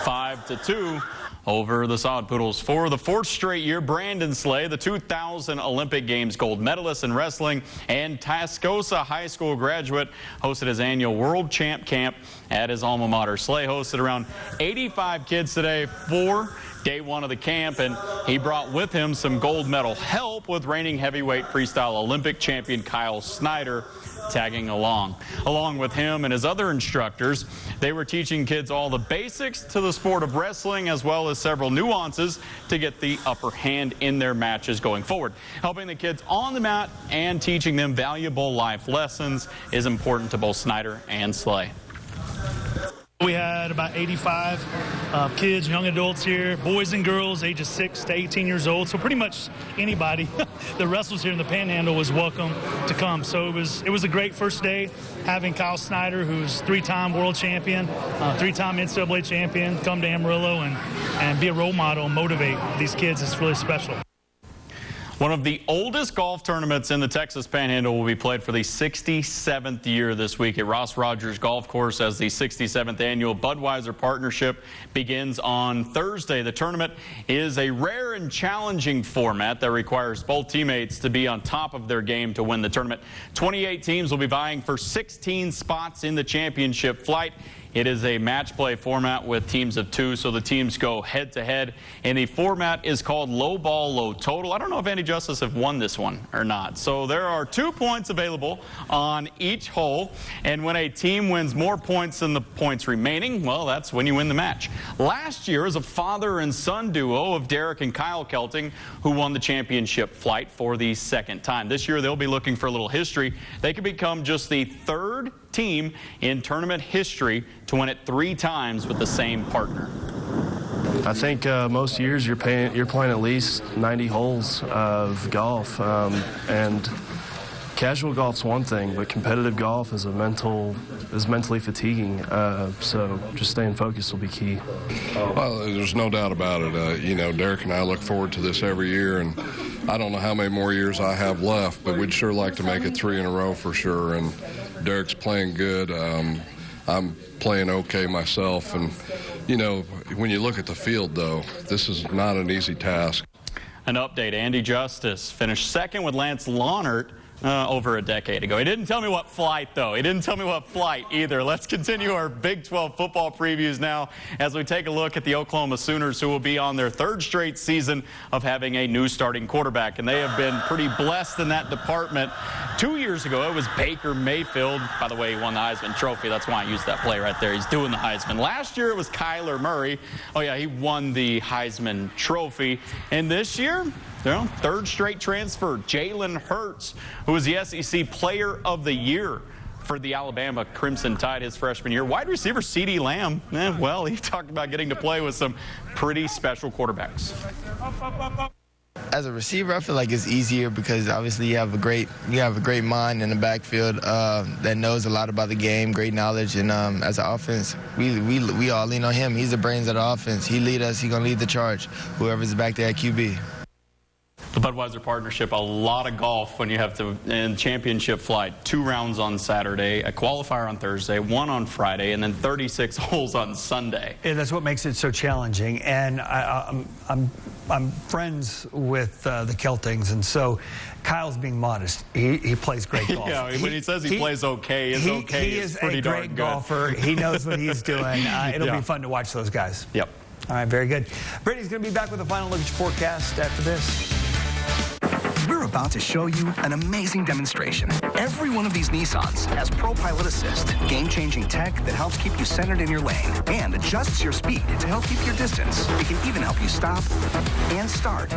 5-2. Over the Sod Poodles. For the 4th straight year, Brandon Slay, the 2000 Olympic Games gold medalist in wrestling and Tascosa High School graduate, hosted his annual World Champ Camp at his alma mater. Slay hosted around 85 kids today for day 1 of the camp, and he brought with him some gold medal help with reigning heavyweight freestyle Olympic champion Kyle Snyder tagging along. Along with him and his other instructors, they were teaching kids all the basics to the sport of wrestling, as well as several nuances to get the upper hand in their matches going forward. Helping the kids on the mat and teaching them valuable life lessons is important to both Snyder and Slay. We had about 85 kids, young adults here, boys and girls, ages 6 to 18 years old. So pretty much anybody that wrestles here in the Panhandle was welcome to come. So it was a great first day having Kyle Snyder, who's 3-time world champion, 3-time NCAA champion, come to Amarillo and be a role model and motivate these kids. It's really special. One of the oldest golf tournaments in the Texas Panhandle will be played for the 67th year this week at Ross Rogers Golf Course as the 67th annual Budweiser Partnership begins on Thursday. The tournament is a rare and challenging format that requires both teammates to be on top of their game to win the tournament. 28 teams will be vying for 16 spots in the championship flight. It is a match play format with teams of 2, so the teams go head-to-head, and the format is called low ball, low total. I don't know if any justices have won this one or not. So there are 2 points available on each hole, and when a team wins more points than the points remaining, well, that's when you win the match. Last year is a father and son duo of Derek and Kyle Kelting who won the championship flight for the 2nd time. This year they'll be looking for a little history. They could become just the 3rd team in tournament history to win it 3 times with the same partner. I think most years you're playing at least 90 holes of golf, and casual golf's one thing, but competitive golf is mentally fatiguing. So just staying focused will be key. Well, there's no doubt about it. You know, Derek and I look forward to this every year, and I don't know how many more years I have left, but we'd sure like to make it 3 in a row for sure. And Derek's playing good. I'm playing okay myself. And, you know, when you look at the field, though, this is not an easy task. An update, Andy Justice finished second with Lance Lahnert over a decade ago. He didn't tell me what flight, though. He didn't tell me what flight either. Let's continue our Big 12 football previews now as we take a look at the Oklahoma Sooners, who will be on their 3rd straight season of having a new starting quarterback. And they have been pretty blessed in that department. 2 years ago, it was Baker Mayfield. By the way, he won the Heisman Trophy. That's why I used that play right there. He's doing the Heisman. Last year, it was Kyler Murray. Oh, yeah, he won the Heisman Trophy. And this year, you know, 3rd straight transfer, Jalen Hurts, who was the SEC Player of the Year for the Alabama Crimson Tide his freshman year. Wide receiver CeeDee Lamb, well, he talked about getting to play with some pretty special quarterbacks. As a receiver, I feel like it's easier because obviously you have a great mind in the backfield that knows a lot about the game, great knowledge, and as an offense, we all lean on him. He's the brains of the offense. He lead us. He gonna lead the charge. Whoever's back there at QB. The Budweiser partnership, a lot of golf when you have to, in championship flight, 2 rounds on Saturday, a qualifier on Thursday, 1 on Friday, and then 36 holes on Sunday. Yeah, that's what makes it so challenging. And I'm friends with the Keltings, and so Kyle's being modest. He plays great golf. Yeah, when he says he plays okay, his okay is pretty darn good. He is a great golfer. He knows what he's doing. It'll be fun to watch those guys. Yep. All right, very good. Brittany's going to be back with a final look at your forecast after this. We're about to show you an amazing demonstration. Every one of these Nissans has Pro Pilot Assist, game-changing tech that helps keep you centered in your lane and adjusts your speed to help keep your distance. It can even help you stop and start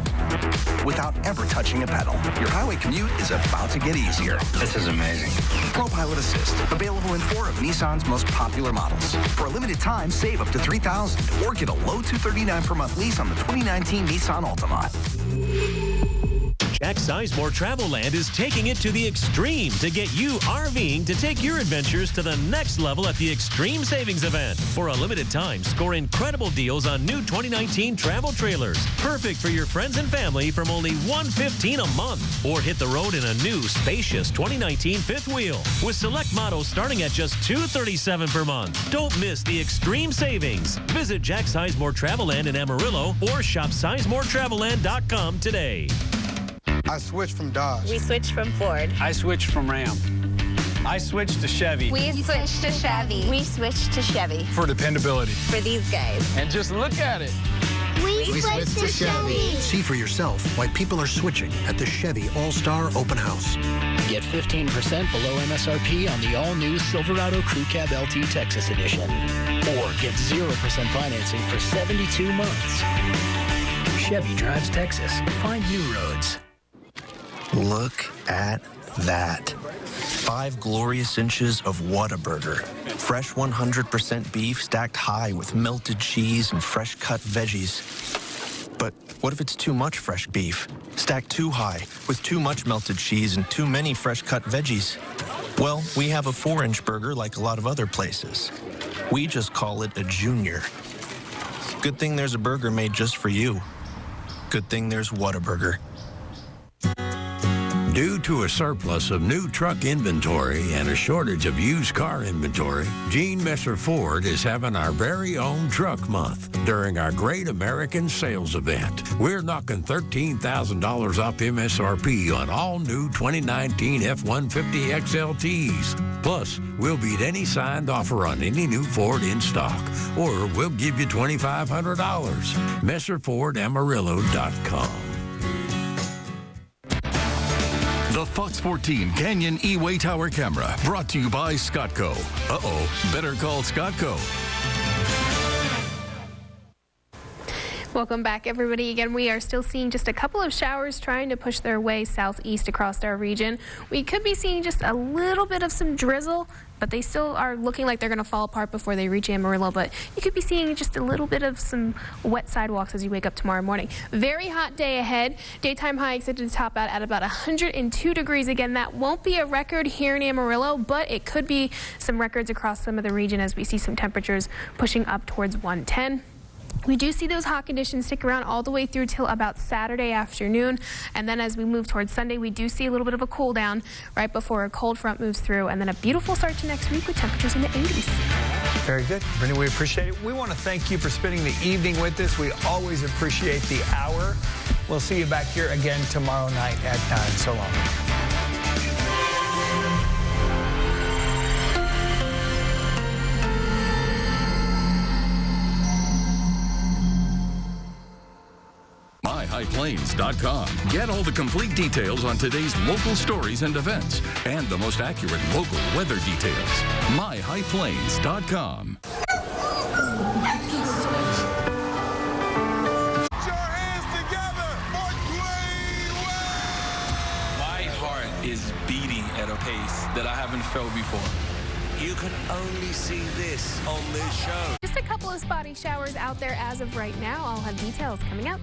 without ever touching a pedal. Your highway commute is about to get easier. This is amazing. Pro Pilot Assist, available in 4 of Nissan's most popular models. For a limited time, save up to $3,000 or get a low $239 per month lease on the 2019 Nissan Altima. Jack Sizemore Travelland is taking it to the extreme to get you RVing to take your adventures to the next level at the Extreme Savings Event. For a limited time, score incredible deals on new 2019 travel trailers. Perfect for your friends and family from only $115 a month. Or hit the road in a new, spacious 2019 fifth wheel with select models starting at just $237 per month. Don't miss the extreme savings. Visit Jack Sizemore Travelland in Amarillo or shop SizemoreTravelland.com today. I switched from Dodge. We switched from Ford. I switched from Ram. I switched to Chevy. We switched to Chevy. We switched to Chevy. For dependability. For these guys. And just look at it. We switched to Chevy. See for yourself why people are switching at the Chevy All-Star Open House. Get 15% below MSRP on the all-new Silverado Crew Cab LT Texas Edition. Or get 0% financing for 72 months. Chevy drives Texas. Find new roads. Look at that. 5 glorious inches of Whataburger. Fresh 100% beef stacked high with melted cheese and fresh cut veggies. But what if it's too much fresh beef? Stacked too high with too much melted cheese and too many fresh cut veggies? Well, we have a 4-inch burger like a lot of other places. We just call it a junior. Good thing there's a burger made just for you. Good thing there's Whataburger. Due to a surplus of new truck inventory and a shortage of used car inventory, Gene Messer Ford is having our very own Truck Month during our Great American Sales Event. We're knocking $13,000 off MSRP on all new 2019 F-150 XLTs. Plus, we'll beat any signed offer on any new Ford in stock, or we'll give you $2,500. MesserFordAmarillo.com. The Fox 14 Canyon E-Way Tower Camera, brought to you by Scotco. Better call Scotco. Welcome back, everybody. Again, we are still seeing just a couple of showers trying to push their way southeast across our region. We could be seeing just a little bit of some drizzle, but they still are looking like they're going to fall apart before they reach Amarillo. But you could be seeing just a little bit of some wet sidewalks as you wake up tomorrow morning. Very hot day ahead. Daytime high expected to top out at about 102 degrees. Again, that won't be a record here in Amarillo, but it could be some records across some of the region as we see some temperatures pushing up towards 110. We do see those hot conditions stick around all the way through till about Saturday afternoon. And then as we move towards Sunday, we do see a little bit of a cool down right before a cold front moves through. And then a beautiful start to next week with temperatures in the 80s. Very good. Brittany, we appreciate it. We want to thank you for spending the evening with us. We always appreciate the hour. We'll see you back here again tomorrow night at 9. So long. MyHighPlains.com. Get all the complete details on today's local stories and events and the most accurate local weather details. MyHighPlains.com. My heart is beating at a pace that I haven't felt before. You can only see this on this show. Just a couple of spotty showers out there as of right now. I'll have details coming up.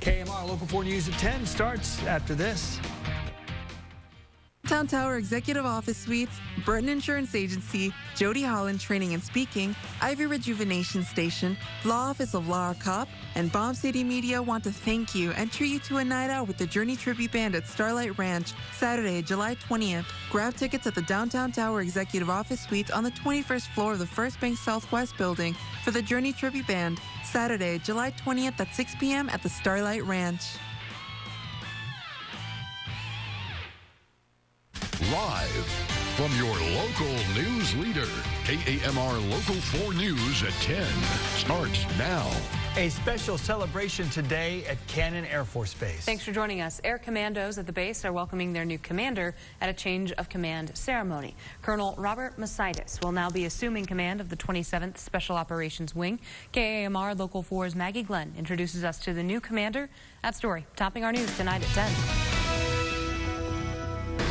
KMR Local 4 News at 10 starts after this. Downtown Tower Executive Office Suites, Burton Insurance Agency, Jody Holland Training and Speaking, Ivy Rejuvenation Station, Law Office of Laura Kopp, and Bomb City Media want to thank you and treat you to a night out with the Journey Tribute Band at Starlight Ranch, Saturday, July 20th. Grab tickets at the Downtown Tower Executive Office Suites on the 21st floor of the First Bank Southwest building for the Journey Tribute Band, Saturday, July 20th at 6 p.m. at the Starlight Ranch. Live from your local news leader, KAMR Local 4 News at 10 starts now. A special celebration today at Cannon Air Force Base. Thanks for joining us. Air Commandos at the base are welcoming their new commander at a change of command ceremony. Colonel Robert Masitis will now be assuming command of the 27th Special Operations Wing. KAMR Local 4's Maggie Glenn introduces us to the new commander. That story topping our news tonight at 10.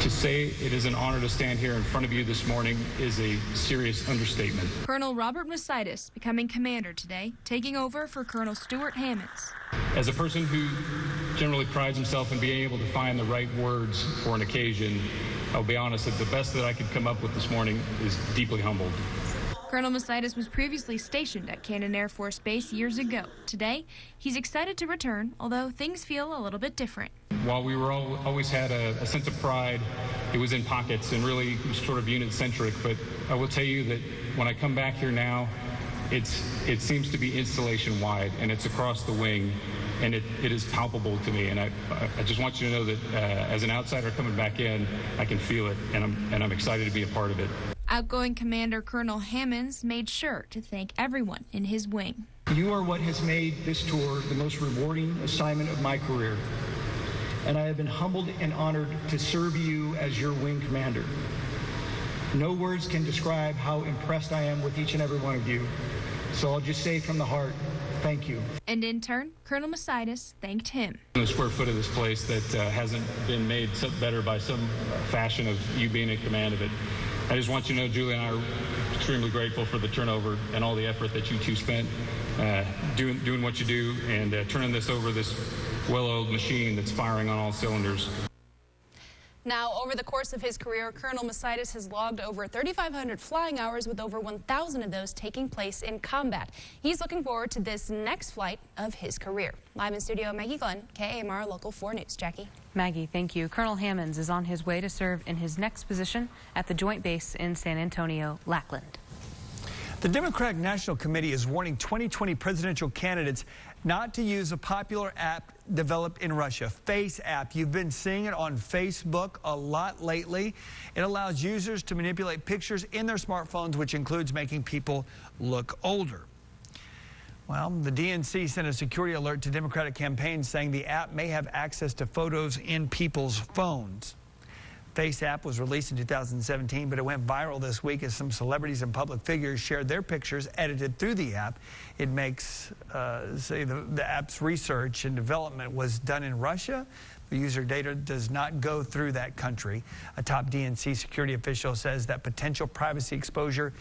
To say it is an honor to stand here in front of you this morning is a serious understatement. Colonel Robert Masitis becoming commander today, taking over for Colonel Stuart Hammonds. As a person who generally prides himself in being able to find the right words for an occasion, I'll be honest that the best that I could come up with this morning is deeply humbled. Colonel Masitis was previously stationed at Cannon Air Force Base years ago. Today, he's excited to return, although things feel a little bit different. While we were always had a sense of pride, it was in pockets and really sort of unit-centric. But I will tell you that when I come back here now, it seems to be installation-wide, and it's across the wing, and it is palpable to me. And I just want you to know that as an outsider coming back in, I can feel it, and I'm excited to be a part of it. Outgoing Commander Colonel Hammonds made sure to thank everyone in his wing. You are what has made this tour the most rewarding assignment of my career, and I have been humbled and honored to serve you as your wing commander. No words can describe how impressed I am with each and every one of you, so I'll just say from the heart, thank you. And in turn, Colonel Masitis thanked him. The square foot of this place that hasn't been made better by some fashion of you being in command of it. I just want you to know Julie and I are extremely grateful for the turnover and all the effort that you two spent doing what you do and turning this over, this well-oiled machine that's firing on all cylinders. Now, over the course of his career, Colonel Masitis has logged over 3,500 flying hours with over 1,000 of those taking place in combat. He's looking forward to this next flight of his career. Live in studio, Maggie Glenn, KAMR Local 4 News. Jackie. Maggie, thank you. Colonel Hammonds is on his way to serve in his next position at the Joint Base in San Antonio, Lackland. The Democratic National Committee is warning 2020 presidential candidates not to use a popular app developed in Russia, Face app. You've been seeing it on Facebook a lot lately. It allows users to manipulate pictures in their smartphones, which includes making people look older. Well, the DNC sent a security alert to Democratic campaigns saying the app may have access to photos in people's phones. Face app was released in 2017, but it went viral this week as some celebrities and public figures shared their pictures edited through the app. It makes, say, the app's research and development was done in Russia. The user data does not go through that country. A top DNC security official says that potential privacy exposure